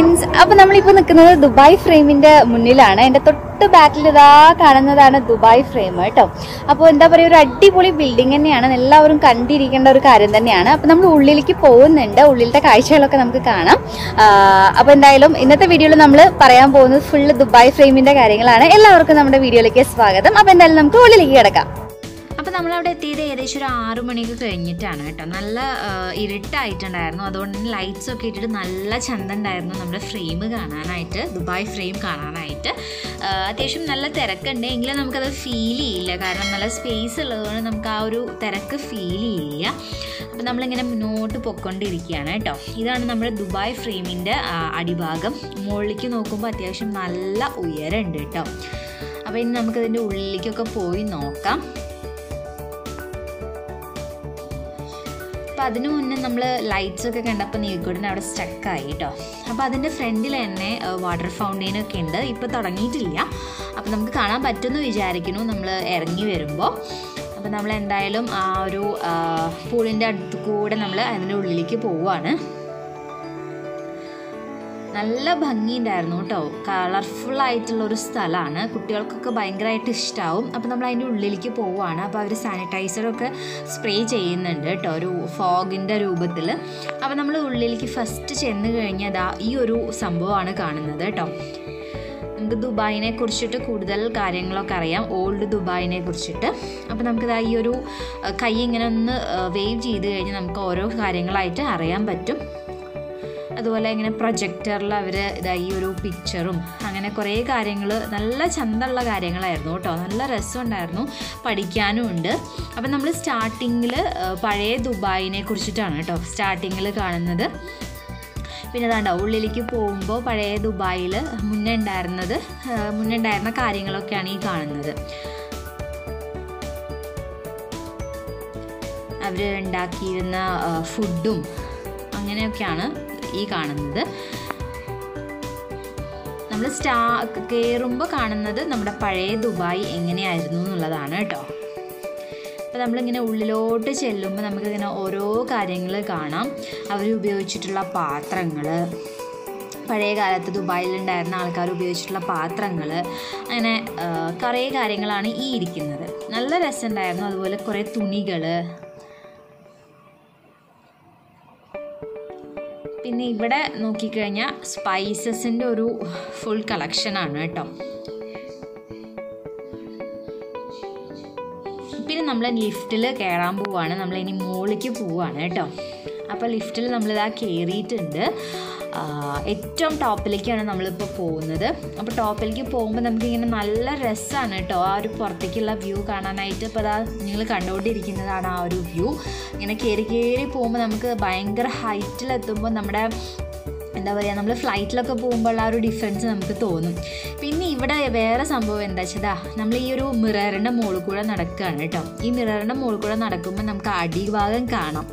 Friends, അപ്പോൾ നമ്മളിപ്പോൾ നിൽക്കുന്നത് ദുബായ് ഫ്രെയിമിൻ്റെ മുന്നിലാണ്. എൻ്റെ തൊട്ട് ബാക്കിൽ ഇതാ കാണുന്നതാണ് ദുബായ് ഫ്രെയിം കേട്ടോ. അപ്പോൾ എന്താ പറയുക, ഒരു അടിപൊളി ബിൽഡിംഗ് തന്നെയാണ്, എല്ലാവരും കണ്ടിരിക്കേണ്ട ഒരു കാര്യം തന്നെയാണ്. അപ്പോൾ നമ്മൾ ഉള്ളിലേക്ക് പോകുന്നുണ്ട്, ഉള്ളിലത്തെ കാഴ്ചകളൊക്കെ നമുക്ക് കാണാം. അപ്പോൾ എന്തായാലും ഇന്നത്തെ വീഡിയോയിൽ നമ്മൾ പറയാൻ പോകുന്നത് ഫുള്ള് ദുബായ് ഫ്രെയിമിൻ്റെ കാര്യങ്ങളാണ്. എല്ലാവർക്കും നമ്മുടെ വീഡിയോയിലേക്ക് സ്വാഗതം. അപ്പോൾ എന്തായാലും നമുക്ക് ഉള്ളിലേക്ക് കിടക്കാം. അപ്പോൾ നമ്മളവിടെ എത്തിയത് ഏകദേശം ഒരു 6 മണിക്ക് കഴിഞ്ഞിട്ടാണ് കേട്ടോ. നല്ല ഇരുട്ടായിട്ടുണ്ടായിരുന്നു, അതുകൊണ്ട് തന്നെ ലൈറ്റ്സൊക്കെ ഇട്ടിട്ട് നല്ല ചന്തണ്ടായിരുന്നു നമ്മുടെ ഫ്രെയിം കാണാനായിട്ട്, ദുബായ് ഫ്രെയിം കാണാനായിട്ട്. അത്യാവശ്യം നല്ല തിരക്കുണ്ട്, എങ്കിലും നമുക്കത് ഫീൽ ചെയ്യില്ല, കാരണം നല്ല സ്പേസ് ഉള്ളതുകൊണ്ട് നമുക്ക് ആ ഒരു തിരക്ക് ഫീൽ ചെയ്യില്ല. അപ്പോൾ നമ്മളിങ്ങനെ മുന്നോട്ട് പൊയ്ക്കൊണ്ടിരിക്കുകയാണ് കേട്ടോ. ഇതാണ് നമ്മുടെ ദുബായ് ഫ്രെയിമിൻ്റെ അടിഭാഗം. മുകളിലേക്ക് നോക്കുമ്പോൾ അത്യാവശ്യം നല്ല ഉയരമുണ്ട് കേട്ടോ. അപ്പോൾ ഇനി നമുക്കതിൻ്റെ ഉള്ളിലേക്കൊക്കെ പോയി നോക്കാം. അപ്പോൾ അതിനു മുന്നേ നമ്മൾ ലൈറ്റ്സൊക്കെ കണ്ടപ്പോൾ നീൽക്കൂടിന് അവിടെ സ്റ്റക്കായി കേട്ടോ. അപ്പോൾ അതിൻ്റെ ഫ്രണ്ടിൽ തന്നെ വാട്ടർ ഫൗണ്ടെയിനൊക്കെ ഉണ്ട്, ഇപ്പോൾ തുടങ്ങിയിട്ടില്ല. അപ്പോൾ നമുക്ക് കാണാൻ പറ്റുമെന്ന് വിചാരിക്കുന്നു നമ്മൾ ഇറങ്ങി വരുമ്പോൾ. അപ്പോൾ നമ്മൾ എന്തായാലും ആ ഒരു പൂളിൻ്റെ അടുത്ത് കൂടെ നമ്മൾ അതിൻ്റെ ഉള്ളിലേക്ക് പോവുകയാണ്. നല്ല ഭംഗിയുണ്ടായിരുന്നു കേട്ടോ, കളർഫുള്ളായിട്ടുള്ളൊരു സ്ഥലമാണ്, കുട്ടികൾക്കൊക്കെ ഭയങ്കരമായിട്ട് ഇഷ്ടമാവും. അപ്പോൾ നമ്മൾ അതിൻ്റെ ഉള്ളിലേക്ക് പോവുകയാണ്. അപ്പോൾ അവർ സാനിറ്റൈസറൊക്കെ സ്പ്രേ ചെയ്യുന്നുണ്ട് കേട്ടോ, ഒരു ഫോഗിൻ്റെ രൂപത്തിൽ. അപ്പോൾ നമ്മൾ ഉള്ളിലേക്ക് ഫസ്റ്റ് ചെന്ന് കഴിഞ്ഞാൽ ഈ ഒരു സംഭവമാണ് കാണുന്നത് കേട്ടോ. നമുക്ക് ദുബായിനെ കുറിച്ചിട്ട് കൂടുതൽ കാര്യങ്ങളൊക്കെ അറിയാം, ഓൾഡ് ദുബായിനെ കുറിച്ചിട്ട്. അപ്പോൾ നമുക്കിതാ ഈ ഒരു കൈ ഇങ്ങനെ ഒന്ന് വേവ് ചെയ്ത് കഴിഞ്ഞാൽ നമുക്ക് ഓരോ കാര്യങ്ങളായിട്ട് അറിയാൻ പറ്റും. അതുപോലെ ഇങ്ങനെ പ്രൊജക്ടറിൽ അവർ ഇതാ ഈ ഒരു പിക്ചറും അങ്ങനെ കുറേ കാര്യങ്ങൾ, നല്ല ചന്തമുള്ള കാര്യങ്ങളായിരുന്നു കേട്ടോ, നല്ല രസമുണ്ടായിരുന്നു, പഠിക്കാനും ഉണ്ട്. അപ്പം നമ്മൾ സ്റ്റാർട്ടിങ്ങിൽ പഴയ ദുബായിനെ കുറിച്ചിട്ടാണ് കേട്ടോ സ്റ്റാർട്ടിങ്ങിൽ കാണുന്നത്. പിന്നെ അതാണ്ടോ ഉള്ളിലേക്ക് പോകുമ്പോൾ പഴയ ദുബായിൽ മുന്നേ ഉണ്ടായിരുന്ന കാര്യങ്ങളൊക്കെയാണ് ഈ കാണുന്നത്. അവർ ഉണ്ടാക്കിയിരുന്ന ഫുഡും അങ്ങനെയൊക്കെയാണ് ഈ കാണുന്നത്. നമ്മൾ കയറുമ്പോൾ കാണുന്നത് നമ്മുടെ പഴയ ദുബായ് എങ്ങനെയായിരുന്നു എന്നുള്ളതാണ് കേട്ടോ. അപ്പോൾ നമ്മളിങ്ങനെ ഉള്ളിലോട്ട് ചെല്ലുമ്പോൾ നമുക്കിങ്ങനെ ഓരോ കാര്യങ്ങൾ കാണാം. അവർ ഉപയോഗിച്ചിട്ടുള്ള പാത്രങ്ങൾ, പഴയ കാലത്ത് ദുബായിലുണ്ടായിരുന്ന ആൾക്കാർ ഉപയോഗിച്ചിട്ടുള്ള പാത്രങ്ങൾ, അങ്ങനെ കുറേ കാര്യങ്ങളാണ് ഈ ഇരിക്കുന്നത്. നല്ല രസമുണ്ടായിരുന്നു. അതുപോലെ കുറേ തുണികൾ, പിന്നെ ഇവിടെ നോക്കിക്കഴിഞ്ഞാൽ സ്പൈസസിൻ്റെ ഒരു ഫുൾ കളക്ഷനാണ് കേട്ടോ. പിന്നെ നമ്മൾ ലിഫ്റ്റിൽ കയറാൻ പോവുകയാണ്, നമ്മളിനി മുകളിലേക്ക് പോവുകയാണ് കേട്ടോ. അപ്പോൾ ലിഫ്റ്റിൽ നമ്മളിതാ കയറിയിട്ടുണ്ട്, ഏറ്റവും ടോപ്പിലേക്കാണ് നമ്മളിപ്പോൾ പോകുന്നത്. അപ്പോൾ ടോപ്പിലേക്ക് പോകുമ്പോൾ നമുക്കിങ്ങനെ നല്ല രസമാണ് കേട്ടോ ആ ഒരു പുറത്തേക്കുള്ള വ്യൂ കാണാനായിട്ട്. ഇപ്പോൾ അതാ നിങ്ങൾ കണ്ടുകൊണ്ടിരിക്കുന്നതാണ് ആ ഒരു വ്യൂ. ഇങ്ങനെ കയറി പോകുമ്പോൾ നമുക്ക് ഭയങ്കര ഹൈറ്റിലെത്തുമ്പോൾ നമ്മുടെ എന്താ പറയുക, നമ്മൾ ഫ്ലൈറ്റിലൊക്കെ പോകുമ്പോൾ ആ ഒരു ഡിഫറൻസ് നമുക്ക് തോന്നും. പിന്നെ ഇവിടെ വേറെ സംഭവം എന്താ വെച്ചാൽ നമ്മൾ ഈ ഒരു മിററിൻ്റെ മുകളിൽ കൂടെ നടക്കുകയാണ് കേട്ടോ. ഈ മിററിൻ്റെ മുകളിൽ കൂടെ നടക്കുമ്പോൾ നമുക്ക് അടിഭാഗം കാണാം.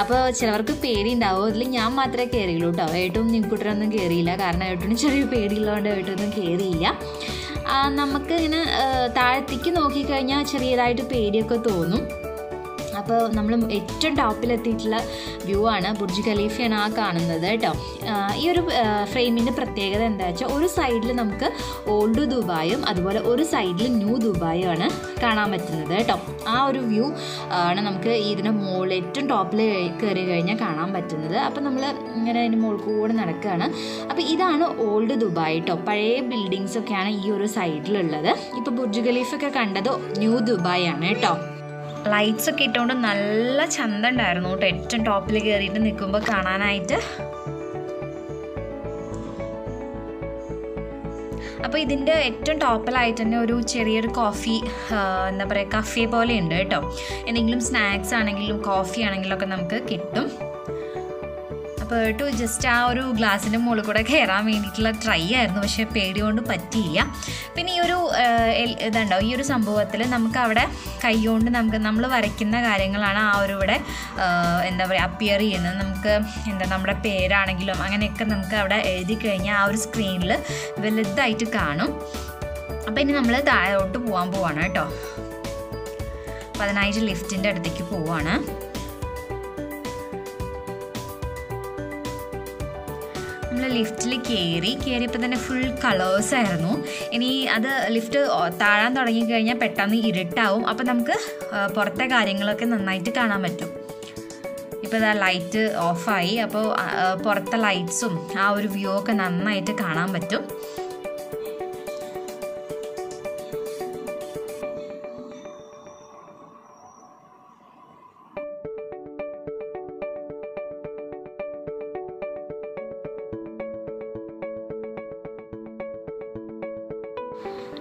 അപ്പോൾ ചിലവർക്ക് പേടി ഉണ്ടാവും, അതിൽ ഞാൻ മാത്രമേ കയറിയുള്ളൂ കേട്ടോ. ഏട്ടവും നിൻകുട്ടനൊന്നും കയറിയില്ല, കാരണം ഏട്ടന് ചെറിയ പേടിയുള്ളതുകൊണ്ട് ഏട്ടൊന്നും കയറിയില്ല. നമുക്ക് ഇങ്ങനെ താഴത്തേക്ക് നോക്കിക്കഴിഞ്ഞാൽ ചെറിയതായിട്ട് പേടിയൊക്കെ തോന്നും. അപ്പോൾ നമ്മൾ ഏറ്റവും ടോപ്പിലെത്തിയിട്ടുള്ള വ്യൂ ആണ്, ബുർജ് ഖലീഫയാണ് ആ കാണുന്നത് കേട്ടോ. ഈ ഒരു ഫ്രെയിമിൻ്റെ പ്രത്യേകത എന്താ വെച്ചാൽ ഒരു സൈഡിൽ നമുക്ക് ഓൾഡ് ദുബായും അതുപോലെ ഒരു സൈഡിൽ ന്യൂ ദുബായും ആണ് കാണാൻ പറ്റുന്നത് കേട്ടോ. ആ ഒരു വ്യൂ ആണ് നമുക്ക് ഇതിൻ്റെ മുകളിൽ ഏറ്റവും ടോപ്പിൽ കയറി കഴിഞ്ഞാൽ കാണാൻ പറ്റുന്നത്. അപ്പോൾ നമ്മൾ ഇങ്ങനെ അതിൻ്റെ മുകളിൽ കൂടെ നടക്കുകയാണ്. അപ്പോൾ ഇതാണ് ഓൾഡ് ദുബായ് കേട്ടോ, പഴയ ബിൽഡിങ്സൊക്കെയാണ് ഈ ഒരു സൈഡിലുള്ളത്. ഇപ്പോൾ ബുർജ് ഖലീഫൊക്കെ കണ്ടത് ന്യൂ ദുബായ് ആണ് കേട്ടോ. ലൈറ്റ്സൊക്കെ ഇട്ടുകൊണ്ട് നല്ല ചന്തം ഉണ്ടായിരുന്നു കേട്ടോ, ഏറ്റവും ടോപ്പിൽ കയറിയിട്ട് നിൽക്കുമ്പോൾ കാണാനായിട്ട്. അപ്പോൾ ഇതിൻ്റെ ഏറ്റവും ടോപ്പിലായിട്ട് തന്നെ ഒരു ചെറിയൊരു കോഫി, എന്താ പറയുക, കഫേ പോലെ ഉണ്ട് കേട്ടോ. എന്തെങ്കിലും സ്നാക്സ് ആണെങ്കിലും കോഫി ആണെങ്കിലും ഒക്കെ നമുക്ക് കിട്ടും. അപ്പോൾ ജസ്റ്റ് ആ ഒരു ഗ്ലാസിൻ്റെ മുകളിൽ കൂടെ കയറാൻ വേണ്ടിയിട്ടുള്ള ട്രൈ ആയിരുന്നു, പക്ഷേ പേടി കൊണ്ട് പറ്റിയില്ല. പിന്നെ ഈ ഒരു ഇതുണ്ടോ, ഈ ഒരു സംഭവത്തിൽ നമുക്ക് അവിടെ കൈ കൊണ്ട് നമ്മൾ വരയ്ക്കുന്ന കാര്യങ്ങളാണ് ആ ഒരു ഇവിടെ എന്താ പറയുക അപ്പിയർ ചെയ്യുന്നത്. നമുക്ക് നമ്മുടെ പേരാണെങ്കിലും അങ്ങനെയൊക്കെ നമുക്ക് അവിടെ എഴുതി കഴിഞ്ഞാൽ ആ ഒരു സ്ക്രീനിൽ വലുതായിട്ട് കാണും. അപ്പോൾ ഇനി നമ്മൾ താഴോട്ട് പോവാണ് കേട്ടോ. അപ്പോൾ അതിനായിട്ട് ലിഫ്റ്റിൻ്റെ അടുത്തേക്ക് പോവാണ്. നമ്മൾ നമ്മൾ ലിഫ്റ്റിൽ കയറിയപ്പോൾ തന്നെ ഫുൾ കളേഴ്സായിരുന്നു. ഇനി അത് ലിഫ്റ്റ് താഴാൻ തുടങ്ങിക്കഴിഞ്ഞാൽ പെട്ടെന്ന് ഇരുട്ടാവും. അപ്പോൾ നമുക്ക് പുറത്തെ കാര്യങ്ങളൊക്കെ നന്നായിട്ട് കാണാൻ പറ്റും. ഇപ്പോൾ ഇതാ ലൈറ്റ് ഓഫായി. അപ്പോൾ പുറത്തെ ലൈറ്റ്സും ആ ഒരു വ്യൂ ഒക്കെ നന്നായിട്ട് കാണാൻ പറ്റും.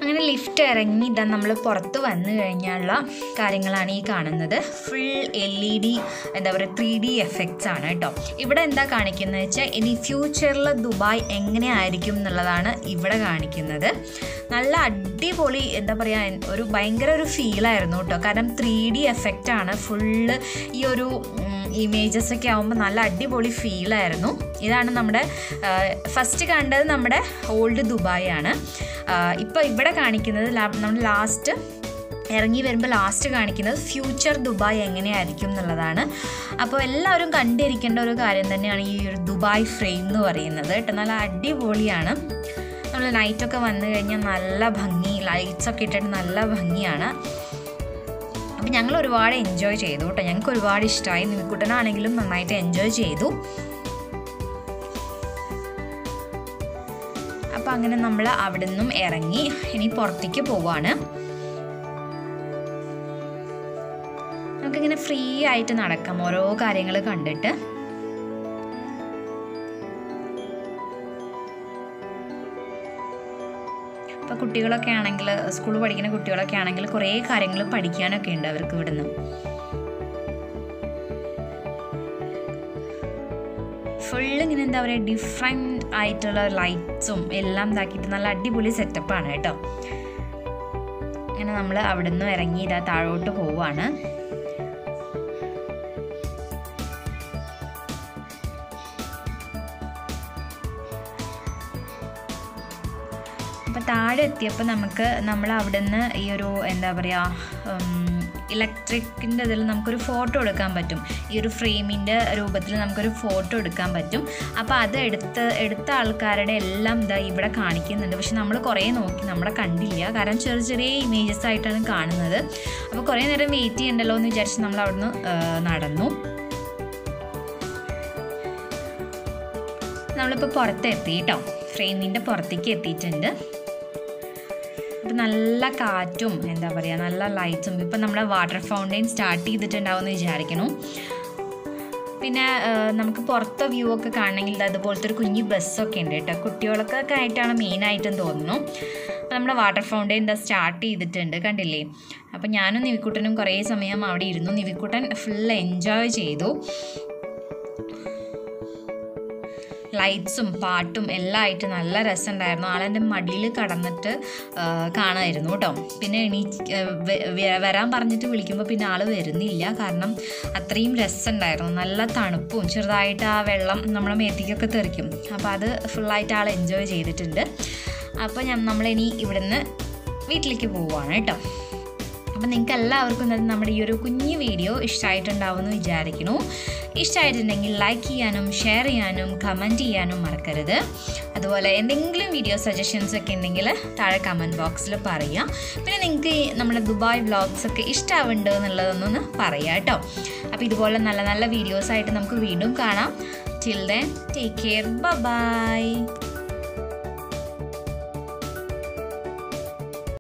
അങ്ങനെ ലിഫ്റ്റ് ഇറങ്ങി ഇതാ നമ്മൾ പുറത്ത് വന്നു കഴിഞ്ഞുള്ള കാര്യങ്ങളാണ് ഈ കാണുന്നത്. ഫുൾ LED എന്താ പറയുക 3D എഫക്ട്സ് ആണ് കേട്ടോ. ഇവിടെ എന്താ കാണിക്കുന്നത് വെച്ചാൽ ഇനി ഫ്യൂച്ചറിൽ ദുബായ് എങ്ങനെയായിരിക്കും എന്നുള്ളതാണ് ഇവിടെ കാണിക്കുന്നത്. നല്ല അടിപൊളി എന്താ പറയുക ഒരു ഭയങ്കര ഒരു ഫീലായിരുന്നു കേട്ടോ. കാരണം 3D എഫക്റ്റാണ് ഫുള്ള്. ഈ ഒരു ഇമേജസ് ഒക്കെ ആകുമ്പോൾ നല്ല അടിപൊളി ഫീലായിരുന്നു. ഇതാണ് നമ്മുടെ ഫസ്റ്റ് കണ്ടത് നമ്മുടെ ഓൾഡ് ദുബായ് ആണ്. ഇപ്പോൾ ഇവിടെ കാണിക്കുന്നത് നമ്മൾ ലാസ്റ്റ് ഇറങ്ങി വരുമ്പോൾ ലാസ്റ്റ് കാണിക്കുന്നത് ഫ്യൂച്ചർ ദുബായ് എങ്ങനെയായിരിക്കും എന്നുള്ളതാണ്. അപ്പോൾ എല്ലാവരും കണ്ടിരിക്കേണ്ട ഒരു കാര്യം തന്നെയാണ് ഈ ഒരു ദുബായ് ഫ്രെയിം എന്ന് പറയുന്നത് കേട്ടോ. നല്ല അടിപൊളിയാണ്. നമ്മൾ നൈറ്റൊക്കെ വന്നു കഴിഞ്ഞാൽ നല്ല ഭംഗി, ലൈറ്റ്സൊക്കെ ഇട്ടിട്ട് നല്ല ഭംഗിയാണ്. അപ്പോൾ ഞങ്ങൾ ഒരുപാട് എൻജോയ് ചെയ്തു കേട്ടോ. ഞങ്ങൾക്ക് ഒരുപാട് ഇഷ്ടമായി. നിവിക്കുട്ടനാണെങ്കിലും നന്നായിട്ട് എൻജോയ് ചെയ്തു. അപ്പോൾ അങ്ങനെ നമ്മൾ അവിടെ നിന്നും ഇറങ്ങി ഇനി പുറത്തേക്ക് പോവാണ്. നമുക്കിങ്ങനെ ഫ്രീ ആയിട്ട് നടക്കാം ഓരോ കാര്യങ്ങൾ കണ്ടിട്ട്. ഇപ്പോൾ കുട്ടികളൊക്കെ ആണെങ്കിൽ, സ്കൂളിൽ പഠിക്കുന്ന കുട്ടികളൊക്കെ ആണെങ്കിൽ കുറേ കാര്യങ്ങൾ പഠിക്കാനൊക്കെ ഉണ്ട് അവർക്ക് ഇവിടുന്ന്. ഫുള്ളിങ്ങനെ എന്താ പറയുക ഡിഫറെൻ്റ് ആയിട്ടുള്ള ലൈറ്റ്സും എല്ലാം ഇതാക്കിയിട്ട് നല്ല അടിപൊളി സെറ്റപ്പാണ് കേട്ടോ. അങ്ങനെ നമ്മൾ അവിടെ നിന്ന് ഇറങ്ങി ഇതാ താഴോട്ട് പോവാണ്. അപ്പോൾ താഴെ എത്തിയപ്പോൾ നമ്മൾ അവിടെ നിന്ന് ഈ ഒരു എന്താ പറയുക ഇലക്ട്രിക്കിൻ്റെ ഇതിൽ നമുക്കൊരു ഫോട്ടോ എടുക്കാൻ പറ്റും. ഈ ഒരു ഫ്രെയിമിൻ്റെ രൂപത്തിൽ നമുക്കൊരു ഫോട്ടോ എടുക്കാൻ പറ്റും. അപ്പോൾ അത് എടുത്ത ആൾക്കാരുടെ എല്ലാം ഇതാ ഇവിടെ കാണിക്കുന്നുണ്ട്. പക്ഷെ നമ്മൾ കുറേ നോക്കി, നമ്മളെ കണ്ടില്ല. കാരണം ചെറിയ ഇമേജസ് ആയിട്ടാണ് കാണുന്നത്. അപ്പോൾ കുറേ നേരം വെയിറ്റ് ചെയ്യണ്ടല്ലോ എന്ന് വിചാരിച്ച് നമ്മൾ അവിടുന്ന് നടന്നു. നമ്മളിപ്പോൾ പുറത്തെത്തി കേട്ടോ. ഫ്രെയിമിൻ്റെ പുറത്തേക്ക് എത്തിയിട്ടുണ്ട്. അപ്പോൾ നല്ല കാറ്റും എന്താ പറയുക നല്ല ലൈറ്റ്സും. ഇപ്പം നമ്മുടെ വാട്ടർ ഫൗണ്ടെയിൻ സ്റ്റാർട്ട് ചെയ്തിട്ടുണ്ടാവുമെന്ന് വിചാരിക്കണം. പിന്നെ നമുക്ക് പുറത്തെ വ്യൂ ഒക്കെ കാണണമെങ്കിൽ അതുപോലത്തെ ഒരു കുഞ്ഞു ബസ്സൊക്കെ ഉണ്ട് കേട്ടോ. കുട്ടികൾക്കൊക്കെ ആയിട്ടാണ് മെയിനായിട്ടും തോന്നുന്നു. അപ്പോൾ നമ്മുടെ വാട്ടർ ഫൗണ്ടെയിൻ എന്താ സ്റ്റാർട്ട് ചെയ്തിട്ടുണ്ട്, കണ്ടില്ലേ. അപ്പോൾ ഞാനും നിവിക്കുട്ടനും കുറേ സമയം അവിടെ ഇരുന്നു. നിവിക്കുട്ടൻ ഫുൾ എൻജോയ് ചെയ്തു. ലൈറ്റ്സും പാട്ടും എല്ലാം ആയിട്ട് നല്ല രസമുണ്ടായിരുന്നു. ആളെൻ്റെ മടിയിൽ കടന്നിട്ട് കാണാമായിരുന്നു കേട്ടോ. പിന്നെ വരാൻ പറഞ്ഞിട്ട് വിളിക്കുമ്പോൾ പിന്നെ ആൾ വരുന്നില്ല. കാരണം അത്രയും രസമുണ്ടായിരുന്നു. നല്ല തണുപ്പും ചെറുതായിട്ട് ആ വെള്ളം നമ്മളെ മേത്തേക്കൊക്കെ തെറിക്കും. അപ്പോൾ അത് ഫുള്ളായിട്ട് ആൾ എൻജോയ് ചെയ്തിട്ടുണ്ട്. അപ്പോൾ നമ്മളിനി ഇവിടുന്ന് വീട്ടിലേക്ക് പോവുകയാണ് കേട്ടോ. അപ്പോൾ നിങ്ങൾക്ക് എല്ലാവർക്കും നമ്മുടെ ഈ ഒരു കുഞ്ഞു വീഡിയോ ഇഷ്ടമായിട്ടുണ്ടാവുമെന്ന് വിചാരിക്കുന്നു. ഇഷ്ടമായിട്ടുണ്ടെങ്കിൽ ലൈക്ക് ചെയ്യാനും ഷെയർ ചെയ്യാനും കമൻറ്റ് ചെയ്യാനും മറക്കരുത്. അതുപോലെ എന്തെങ്കിലും വീഡിയോ സജഷൻസ് ഒക്കെ ഉണ്ടെങ്കിൽ താഴെ കമൻറ്റ് ബോക്സിൽ പറയാം. പിന്നെ നിങ്ങൾക്ക് നമ്മുടെ ദുബായ് വ്ളോഗ്സൊക്കെ ഇഷ്ടമാവുന്നുണ്ട് എന്നുള്ളതൊന്നൊന്ന് പറയാം കേട്ടോ. അപ്പോൾ ഇതുപോലെ നല്ല നല്ല വീഡിയോസായിട്ട് നമുക്ക് വീണ്ടും കാണാം. Till then take care, by.